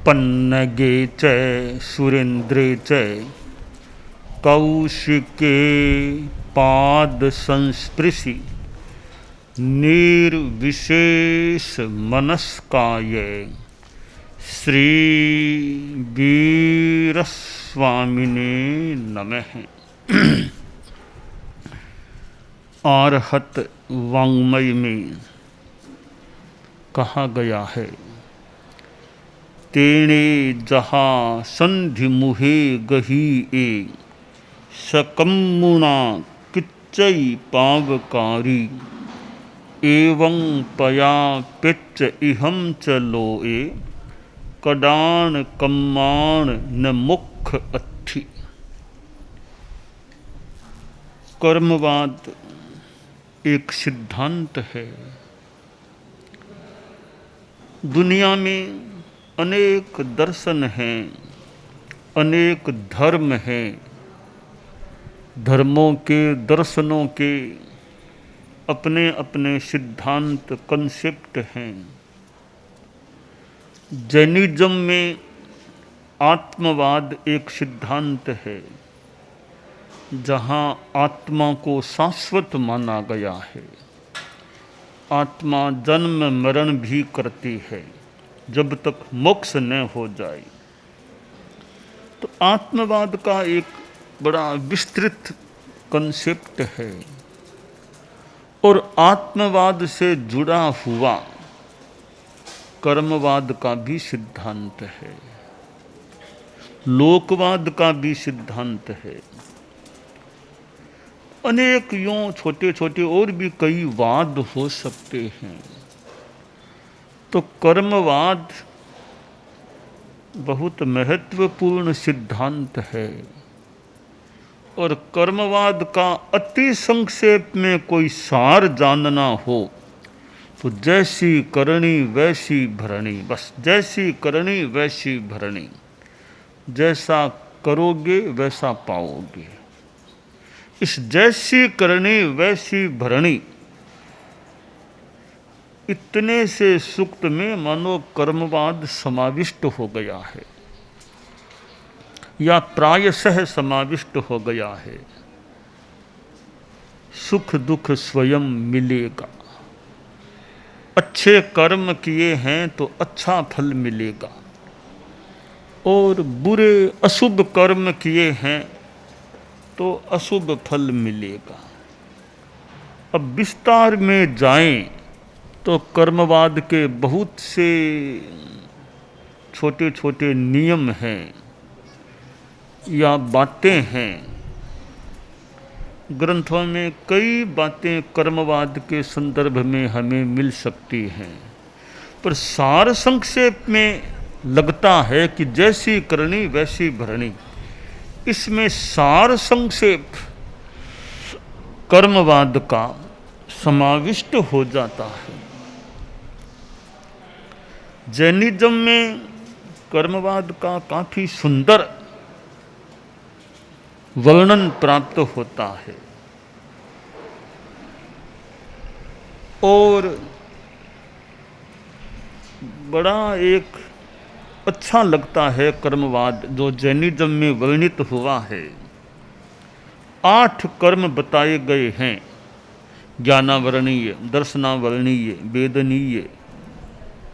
पन्नगे च सुरेन्द्रे च कौशिके पाद संस्पृशि निर्विशेष मनस्काय श्री वीरस्वामिने नमः। आरहत वाङ्मय में कहा गया है, तेणे जहा संधि मुहे गही ए सकम्मुना किच्चई पावकारी एवं पया पिच्च इहम च लोए कडान कम्माण न मुख अथि। कर्मवाद एक सिद्धांत है। दुनिया में अनेक दर्शन हैं, अनेक धर्म हैं। धर्मों के, दर्शनों के अपने अपने सिद्धांत, कंसेप्ट हैं। जैनिज्म में आत्मवाद एक सिद्धांत है, जहाँ आत्मा को शाश्वत माना गया है। आत्मा जन्म मरण भी करती है जब तक मोक्ष न हो जाए। तो आत्मवाद का एक बड़ा विस्तृत कंसेप्ट है और आत्मवाद से जुड़ा हुआ कर्मवाद का भी सिद्धांत है, लोकवाद का भी सिद्धांत है। अनेक यूं छोटे छोटे और भी कई वाद हो सकते हैं। तो कर्मवाद बहुत महत्वपूर्ण सिद्धांत है और कर्मवाद का अति संक्षेप में कोई सार जानना हो तो जैसी करनी वैसी भरणी, बस जैसी करनी वैसी भरणी। जैसा करोगे वैसा पाओगे। इस जैसी करनी वैसी भरणी इतने से सूक्त में मानो कर्मवाद समाविष्ट हो गया है या प्रायशः समाविष्ट हो गया है। सुख दुख स्वयं मिलेगा। अच्छे कर्म किए हैं तो अच्छा फल मिलेगा और बुरे अशुभ कर्म किए हैं तो अशुभ फल मिलेगा। अब विस्तार में जाएं तो कर्मवाद के बहुत से छोटे छोटे नियम हैं या बातें हैं। ग्रंथों में कई बातें कर्मवाद के संदर्भ में हमें मिल सकती हैं, पर सार संक्षेप में लगता है कि जैसी करनी वैसी भरणी। इसमें सार संक्षेप कर्मवाद का समाविष्ट हो जाता है। जैनिज्म में कर्मवाद का काफी सुंदर वर्णन प्राप्त होता है और बड़ा एक अच्छा लगता है कर्मवाद जो जैनिज्म में वर्णित हुआ है। 8 कर्म बताए गए हैं, ज्ञानावरणीय, दर्शनावरणीय, वेदनीय,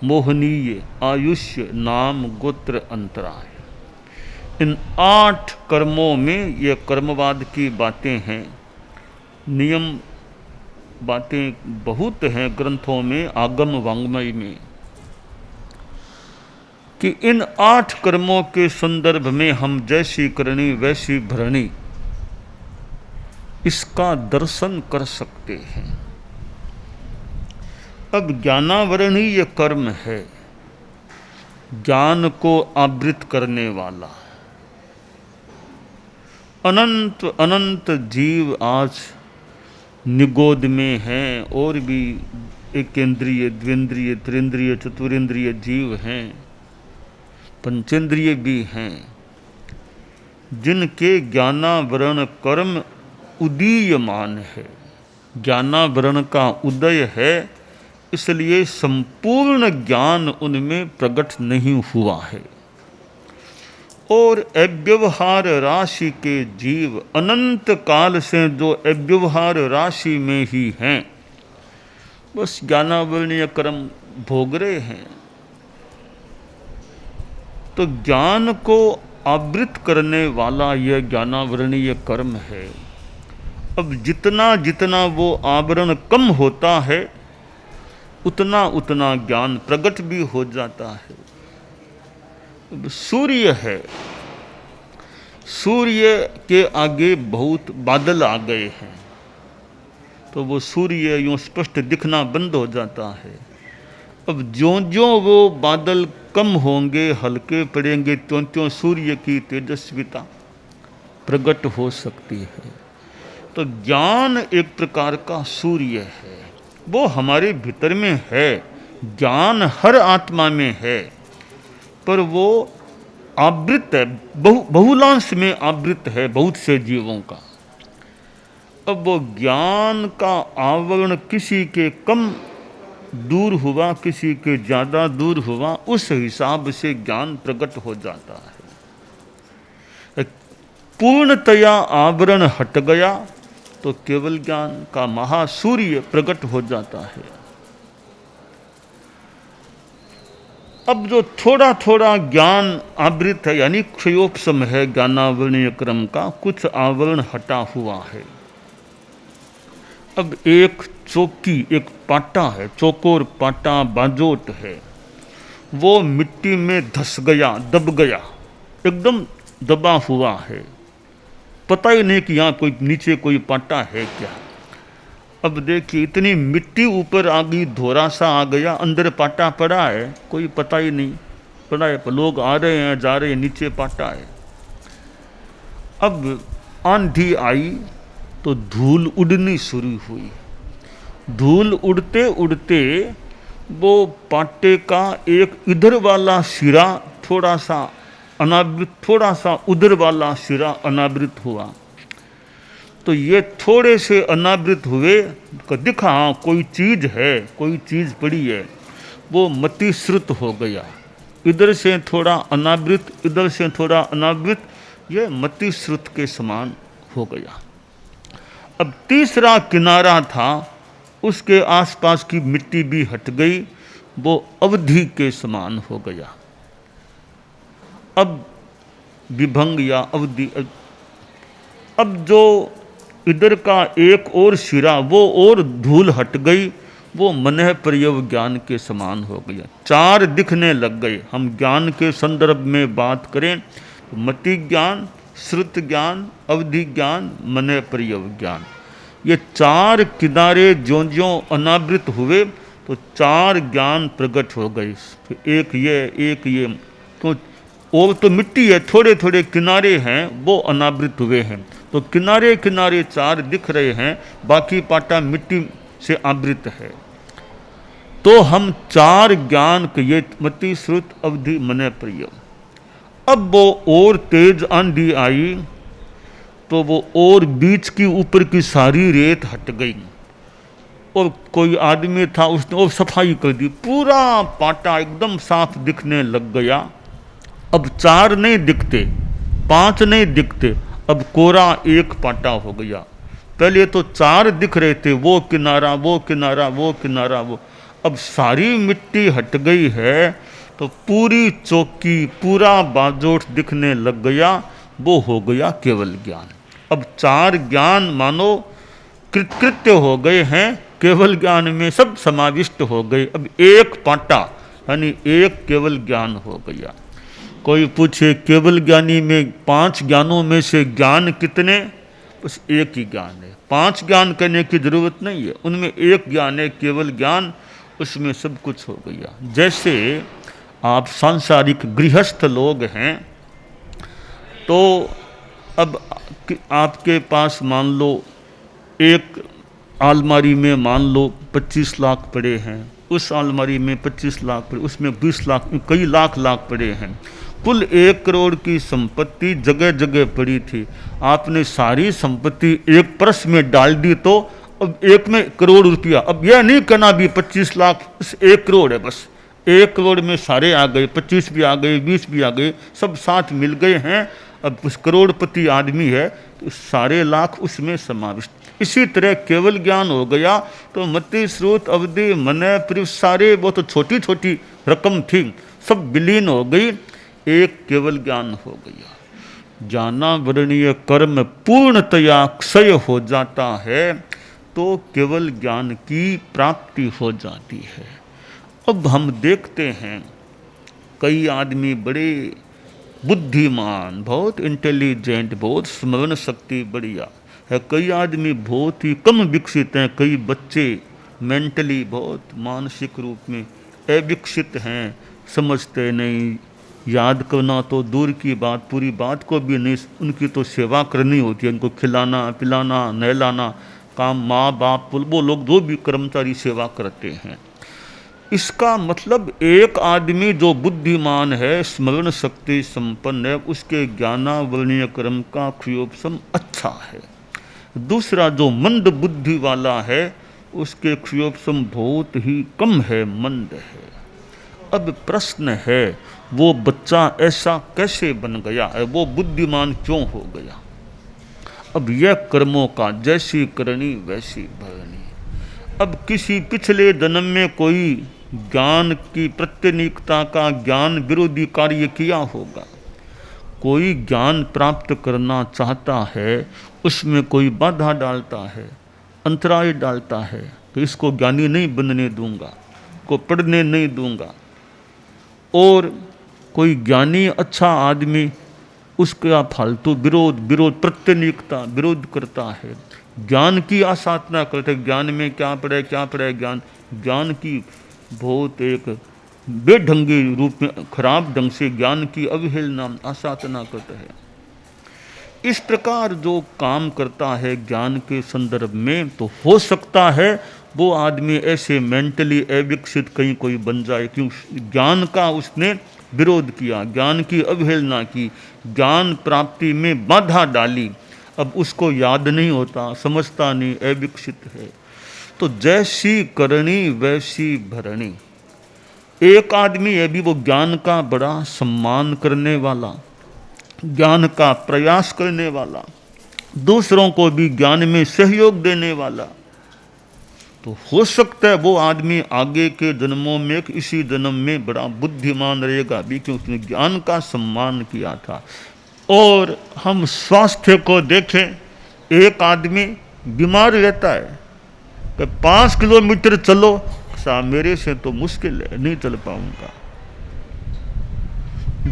मोहनीय, आयुष्य, नाम, गोत्र, अंतराय। इन 8 कर्मों में ये कर्मवाद की बातें हैं। नियम बातें बहुत हैं ग्रंथों में, आगम वाङ्मय में, कि इन 8 कर्मों के संदर्भ में हम जैसी करनी वैसी भरणी इसका दर्शन कर सकते हैं। अब ज्ञानावरणीय कर्म है, ज्ञान को आवृत करने वाला। अनंत अनंत जीव आज निगोद में हैं और भी एकेंद्रिय, द्विंद्रिय, त्रिंद्रिय, चतुरिंद्रिय जीव हैं, पंचेंद्रिय भी हैं, जिनके ज्ञानावरण कर्म उदीयमान है। ज्ञानावरण का उदय है, इसलिए संपूर्ण ज्ञान उनमें प्रकट नहीं हुआ है। और अव्यवहार राशि के जीव अनंत काल से जो अव्यवहार राशि में ही हैं, बस ज्ञानावरणीय कर्म भोग रहे हैं। तो ज्ञान को आवृत करने वाला यह ज्ञानावरणीय कर्म है। अब जितना जितना वो आवरण कम होता है, उतना उतना ज्ञान प्रकट भी हो जाता है। अब सूर्य है, सूर्य के आगे बहुत बादल आ गए हैं, तो वो सूर्य यूँ स्पष्ट दिखना बंद हो जाता है। अब ज्यों ज्यों वो बादल कम होंगे, हल्के पड़ेंगे, त्यों त्यों सूर्य की तेजस्विता प्रकट हो सकती है। तो ज्ञान एक प्रकार का सूर्य है, वो हमारे भीतर में है। ज्ञान हर आत्मा में है, पर वो आवृत है, बहुलांश में आवृत है बहुत से जीवों का। अब वो ज्ञान का आवरण किसी के कम दूर हुआ, किसी के ज़्यादा दूर हुआ, उस हिसाब से ज्ञान प्रकट हो जाता है। पूर्णतया आवरण हट गया तो केवल ज्ञान का महासूर्य प्रकट हो जाता है। अब जो थोड़ा थोड़ा ज्ञान आवृत है, यानी क्षयोपशम है ज्ञानावरणीय क्रम का, कुछ आवरण हटा हुआ है। अब एक चौकी, एक पाटा है, चौकोर पाटा बाजोट है, वो मिट्टी में धस गया, दब गया, एकदम दबा हुआ है, पता ही नहीं कि यहाँ कोई नीचे कोई पाटा है क्या। अब देखिए इतनी मिट्टी ऊपर आ गई, धोरा सा आ गया, अंदर पाटा पड़ा है, कोई पता ही नहीं पड़ा है, लोग आ रहे हैं जा रहे हैं, नीचे पाटा है। अब आंधी आई तो धूल उड़नी शुरू हुई। धूल उड़ते उड़ते वो पाटे का एक इधर वाला सिरा थोड़ा सा अनावृत, थोड़ा सा उधर वाला सिरा अनावृत हुआ। तो ये थोड़े से अनावृत हुए, दिखा हाँ कोई चीज़ है, कोई चीज़ पड़ी है, वो मतिश्रुत हो गया। इधर से थोड़ा अनावृत, इधर से थोड़ा अनावृत, ये मतिश्रुत के समान हो गया। अब तीसरा किनारा था, उसके आसपास की मिट्टी भी हट गई, वो अवधि के समान हो गया। अब विभंग या अवधि, अब जो इधर का एक और सिरा, वो और धूल हट गई, वो मनः प्रयोग ज्ञान के समान हो गया। चार दिखने लग गए। हम ज्ञान के संदर्भ में बात करें तो मति ज्ञान, श्रुत ज्ञान, अवधि ज्ञान, मनः प्रयोग ज्ञान, ये चार किनारे ज्यों ज्यों अनावृत हुए तो चार ज्ञान प्रकट हो गए। तो एक ये तो और तो मिट्टी है, थोड़े थोड़े किनारे हैं वो अनावृत हुए हैं, तो किनारे किनारे चार दिख रहे हैं, बाकी पाटा मिट्टी से आवृत है। तो हम चार ज्ञान के ये मति, श्रुत, अवधि, मनः प्रयोग। अब वो और तेज आंधी आई तो वो और बीच की ऊपर की सारी रेत हट गई, और कोई आदमी था उसने और सफाई कर दी, पूरा पाटा एकदम साफ दिखने लग गया। अब चार नहीं दिखते, पांच नहीं दिखते, अब कोरा एक पाटा हो गया। पहले तो चार दिख रहे थे, वो किनारा, वो किनारा, वो किनारा, वो, अब सारी मिट्टी हट गई है तो पूरी चौकी, पूरा बाजोट दिखने लग गया, वो हो गया केवल ज्ञान। अब चार ज्ञान मानो कृत्य हो गए हैं, केवल ज्ञान में सब समाविष्ट हो गए। अब एक पाटा यानी एक केवल ज्ञान हो गया। कोई पूछे केवल ज्ञानी में पांच ज्ञानों में से ज्ञान कितने? बस एक ही ज्ञान है, पांच ज्ञान करने की जरूरत नहीं है, उनमें एक ज्ञान है केवल ज्ञान, उसमें सब कुछ हो गया। जैसे आप सांसारिक गृहस्थ लोग हैं तो अब आपके पास मान लो एक अलमारी में मान लो 25 लाख पड़े हैं, उस अलमारी में 25 लाख पड़े, उसमें 20 लाख, कई लाख पड़े हैं, कुल 1 करोड़ की संपत्ति जगह जगह पड़ी थी। आपने सारी संपत्ति एक पर्स में डाल दी तो अब एक में करोड़ रुपया। अब यह नहीं कहना भी 25 लाख 1 करोड़ है, बस 1 करोड़ में सारे आ गए, 25 भी आ गए, 20 भी आ गए, सब साथ मिल गए हैं। अब उस करोड़पति आदमी है तो सारे लाख उसमें समाविष्ट। इसी तरह केवल ज्ञान हो गया तो मति श्रुत अवधि मन प्रिय सारे वो तो छोटी छोटी रकम थी, सब विलीन हो गई, एक केवल ज्ञान हो गया। जाना वर्णीय कर्म पूर्णतया क्षय हो जाता है तो केवल ज्ञान की प्राप्ति हो जाती है। अब हम देखते हैं कई आदमी बड़े बुद्धिमान, बहुत इंटेलिजेंट, बहुत स्मरण शक्ति बढ़िया है, कई आदमी बहुत ही कम विकसित हैं, कई बच्चे मेंटली बहुत मानसिक रूप में अविकसित हैं, समझते नहीं, याद करना तो दूर की बात, पूरी बात को भी नहीं, उनकी तो सेवा करनी होती है, उनको खिलाना पिलाना नहलाना काम, माँ बाप वो लोग जो भी कर्मचारी सेवा करते हैं। इसका मतलब एक आदमी जो बुद्धिमान है, स्मरण शक्ति संपन्न है, उसके ज्ञानावर्णीय कर्म का क्षयोपशम अच्छा है। दूसरा जो मंद बुद्धि वाला है उसके क्षयोपशम बहुत ही कम है, मंद है। अब प्रश्न है वो बच्चा ऐसा कैसे बन गया है, वो बुद्धिमान क्यों हो गया? अब यह कर्मों का जैसी करनी वैसी भरनी। अब किसी पिछले जन्म में कोई ज्ञान की प्रत्यनिकता का ज्ञान विरोधी कार्य किया होगा, कोई ज्ञान प्राप्त करना चाहता है, उसमें कोई बाधा डालता है, अंतराय डालता है कि इसको ज्ञानी नहीं बनने दूंगा, को पढ़ने नहीं दूंगा, और कोई ज्ञानी अच्छा आदमी उसका फालतू विरोध प्रत्यनिकता विरोध करता है, ज्ञान की आसाधना करते, ज्ञान में क्या पढ़े ज्ञान की बहुत एक बेढंगी रूप में खराब ढंग से ज्ञान की अवहेलना आसाधना करता है। इस प्रकार जो काम करता है ज्ञान के संदर्भ में, तो हो सकता है वो आदमी ऐसे मेंटली अविकसित कहीं कोई बन जाए, क्यों ज्ञान का उसने विरोध किया, ज्ञान की अवहेलना की, ज्ञान प्राप्ति में बाधा डाली, अब उसको याद नहीं होता, समझता नहीं, अविकसित है। तो जैसी करनी वैसी भरनी। एक आदमी है भी वो ज्ञान का बड़ा सम्मान करने वाला, ज्ञान का प्रयास करने वाला, दूसरों को भी ज्ञान में सहयोग देने वाला, तो हो सकता है वो आदमी आगे के जन्मों में इसी जन्म में बड़ा बुद्धिमान रहेगा भी, क्योंकि उसने ज्ञान का सम्मान किया था। और हम स्वास्थ्य को देखें, एक आदमी बीमार रहता है कि 5 किलोमीटर चलो, साहब मेरे से तो मुश्किल है, नहीं चल पाऊंगा,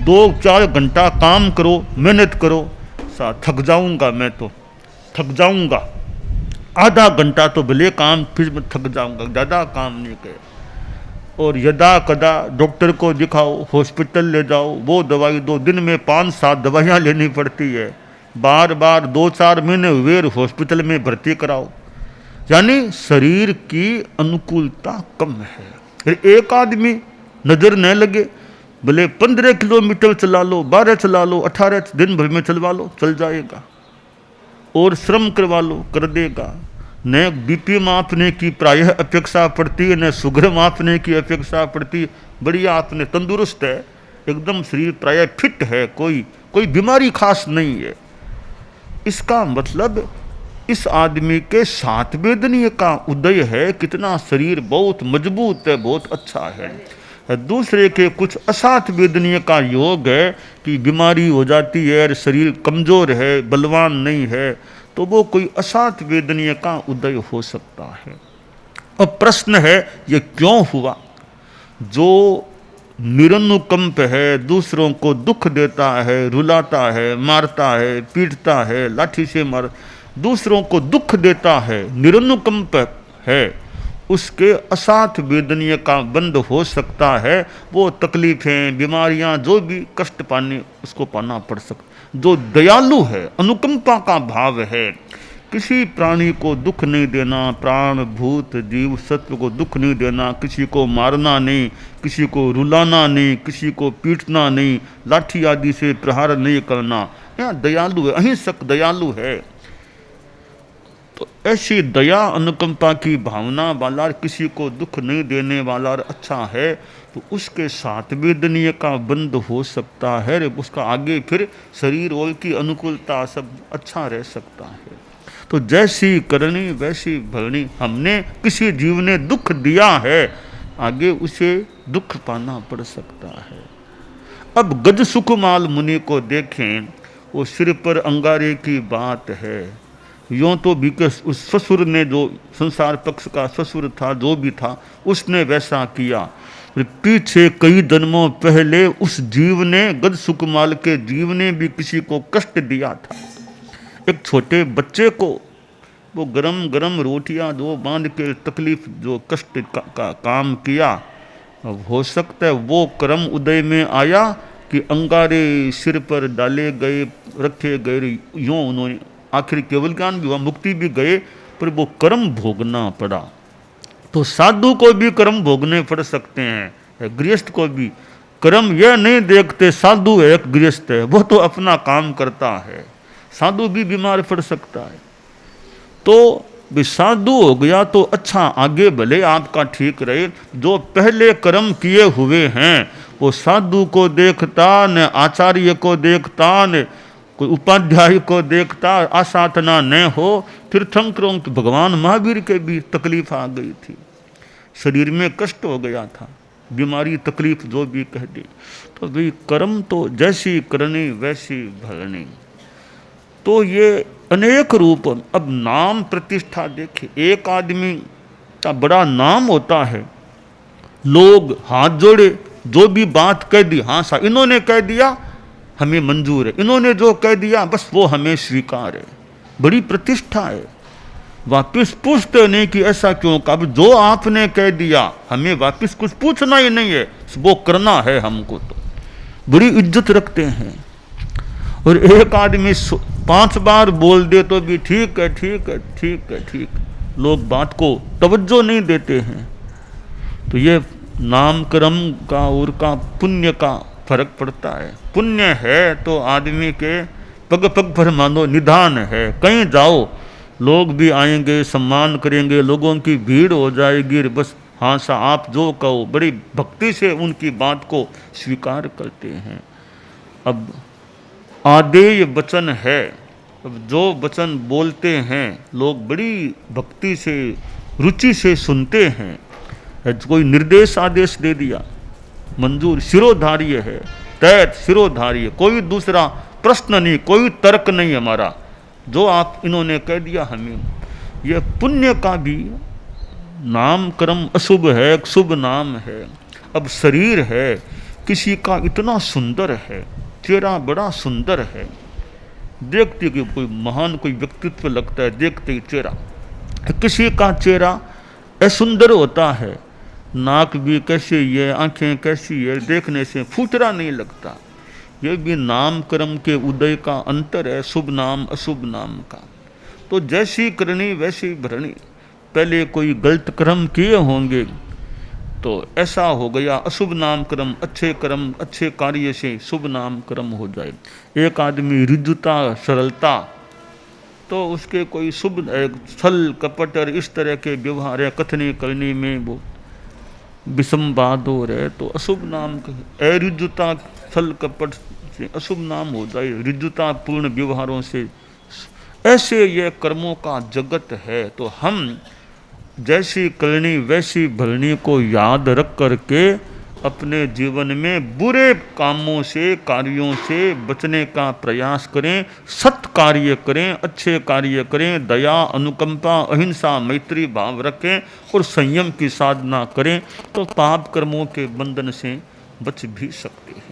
2-4 घंटा काम करो, मेहनत करो, साहब थक जाऊंगा, मैं तो थक जाऊंगा, आधा घंटा तो भले काम, फिर मैं थक जाऊंगा, ज़्यादा काम नहीं करे। और यदा कदा डॉक्टर को दिखाओ, हॉस्पिटल ले जाओ, वो दवाई दो, दिन में 5-7 दवाइयाँ लेनी पड़ती है, बार बार 2-4 महीने हुए हॉस्पिटल में भर्ती कराओ, यानी शरीर की अनुकूलता कम है। फिर एक आदमी नज़र न लगे, भले 15 किलोमीटर चला लो, 12 चला लो, 18 दिन भर में चलवा लो, चल जाएगा, और श्रम करवा लो, कर देगा। न बीपी मापने की प्रायः अपेक्षा पड़ती है, न शुगर मापने की अपेक्षा पड़ती, बढ़िया आपने तंदुरुस्त है, एकदम शरीर प्रायः फिट है, कोई बीमारी खास नहीं है। इसका मतलब इस आदमी के सात वेदनीय का उदय है, कितना शरीर बहुत मजबूत है, बहुत अच्छा है। दूसरे के कुछ असात वेदनीय का योग है कि बीमारी हो जाती है, शरीर कमजोर है, बलवान नहीं है, तो वो कोई असात वेदनीय का उदय हो सकता है। अब प्रश्न है ये क्यों हुआ? जो निरनुकंप है, दूसरों को दुख देता है, रुलाता है, मारता है, पीटता है, लाठी से मार, दूसरों को दुख देता है, निरनुकंप है, उसके असाथ वेदनीय का बंद हो सकता है। वो तकलीफें, बीमारियां, जो भी कष्ट पाने उसको पाना पड़ सकता। जो दयालु है, अनुकंपा का भाव है, किसी प्राणी को दुख नहीं देना, प्राण भूत जीव सत्व को दुख नहीं देना, किसी को मारना नहीं, किसी को रुलाना नहीं, किसी को पीटना नहीं, लाठी आदि से प्रहार नहीं करना, यह दयालु है, अहिंसक दयालु है। तो ऐसी दया अनुकंपा की भावना वाला, किसी को दुख नहीं देने वाला अच्छा है, तो उसके साथ भी दुनिया का बंद हो सकता है, उसका आगे फिर शरीर और की अनुकूलता सब अच्छा रह सकता है। तो जैसी करनी वैसी भरनी। हमने किसी जीव ने दुख दिया है, आगे उसे दुख पाना पड़ सकता है। अब गज सुकुमाल मुनि को देखें, वो सिर पर अंगारे की बात है। यूँ तो भी उस ससुर ने, जो संसार पक्ष का ससुर था, जो भी था, उसने वैसा किया। पीछे कई जन्मों पहले उस जीव ने, गज सुकुमाल के जीव ने भी किसी को कष्ट दिया था। एक छोटे बच्चे को वो गरम गरम रोटियां जो बांध के तकलीफ, जो कष्ट का काम किया, अब हो सकता है वो कर्म उदय में आया कि अंगारे सिर पर डाले गए, रखे गए, यूँ उन्होंने आखिर केवल ज्ञान भी हुआ, मुक्ति भी गए, पर वो कर्म भोगना पड़ा। तो साधु को भी कर्म भोगने पड़ सकते हैं, गृहस्थ को भी। कर्म यह नहीं देखते साधु है एक गृहस्थ है, वो तो अपना काम करता है, साधु भी बीमार पड़ सकता है। तो भी साधु हो गया तो अच्छा, आगे भले आपका ठीक रहे। जो पहले कर्म किए हुए हैं वो साधु को देखता, न आचार्य को देखता, न कोई उपाध्याय को देखता, आसाधना न हो। तीर्थंकरों के भगवान महावीर के भी तकलीफ आ गई थी, शरीर में कष्ट हो गया था, बीमारी तकलीफ जो भी कह दी। तो भाई कर्म तो जैसी करनी वैसी भरनी। तो ये अनेक रूप। अब नाम प्रतिष्ठा देखे, एक आदमी का बड़ा नाम होता है, लोग हाथ जोड़े, जो भी बात कह दी, हाँ सा इन्होंने कह दिया हमें मंजूर है, इन्होंने जो कह दिया बस वो हमें स्वीकार है, बड़ी प्रतिष्ठा है। वापिस पूछते नहीं कि ऐसा क्यों कहा, अब जो आपने कह दिया हमें वापिस कुछ पूछना ही नहीं है, वो करना है हमको, तो बड़ी इज्जत रखते हैं। और एक आदमी 5 बार बोल दे तो भी ठीक है ठीक है ठीक है ठीक, लोग बात को तवज्जो नहीं देते हैं। तो ये नाम कर्म का और का पुण्य का फर्क पड़ता है। पुण्य है तो आदमी के पग पग पर मानो निधान है, कहीं जाओ लोग भी आएंगे, सम्मान करेंगे, लोगों की भीड़ हो जाएगी, बस हाँ सा आप जो कहो, बड़ी भक्ति से उनकी बात को स्वीकार करते हैं। अब आदेय वचन है, अब जो वचन बोलते हैं लोग बड़ी भक्ति से, रुचि से सुनते हैं। कोई निर्देश आदेश दे दिया, मंजूर, शिरोधार्य है, तैत शिरोधार्य, कोई दूसरा प्रश्न नहीं, कोई तर्क नहीं हमारा, जो आप इन्होंने कह दिया हमें। यह पुण्य का भी नाम कर्म अशुभ है, एक शुभ नाम है। अब शरीर है किसी का इतना सुंदर है, चेहरा बड़ा सुंदर है, देखते कि कोई महान कोई व्यक्तित्व लगता है, देखते ही चेहरा। किसी का चेहरा असुंदर होता है, नाक भी कैसी है, आंखें कैसी है, देखने से फूटरा नहीं लगता। यह भी नाम कर्म के उदय का अंतर है, शुभ नाम अशुभ नाम का। तो जैसी करनी वैसी भरनी। पहले कोई गलत कर्म किए होंगे तो ऐसा हो गया, अशुभ नाम कर्म, अच्छे कर्म अच्छे कार्य से शुभ नाम कर्म हो जाए। एक आदमी रिजुता सरलता, तो उसके कोई शुभ छल कपट और इस तरह के व्यवहार है, कथनी करने में वो विषम बहादुर है, तो अशुभ नाम अरिजुता छल कपट से अशुभ नाम हो जाए, रिजुता पूर्ण व्यवहारों से। ऐसे ये कर्मों का जगत है। तो हम जैसी करनी वैसी भरनी को याद रख करके अपने जीवन में बुरे कामों से, कार्यों से बचने का प्रयास करें, सत् कार्य करें, अच्छे कार्य करें, दया अनुकंपा अहिंसा मैत्री भाव रखें और संयम की साधना करें, तो पाप कर्मों के बंधन से बच भी सकते हैं।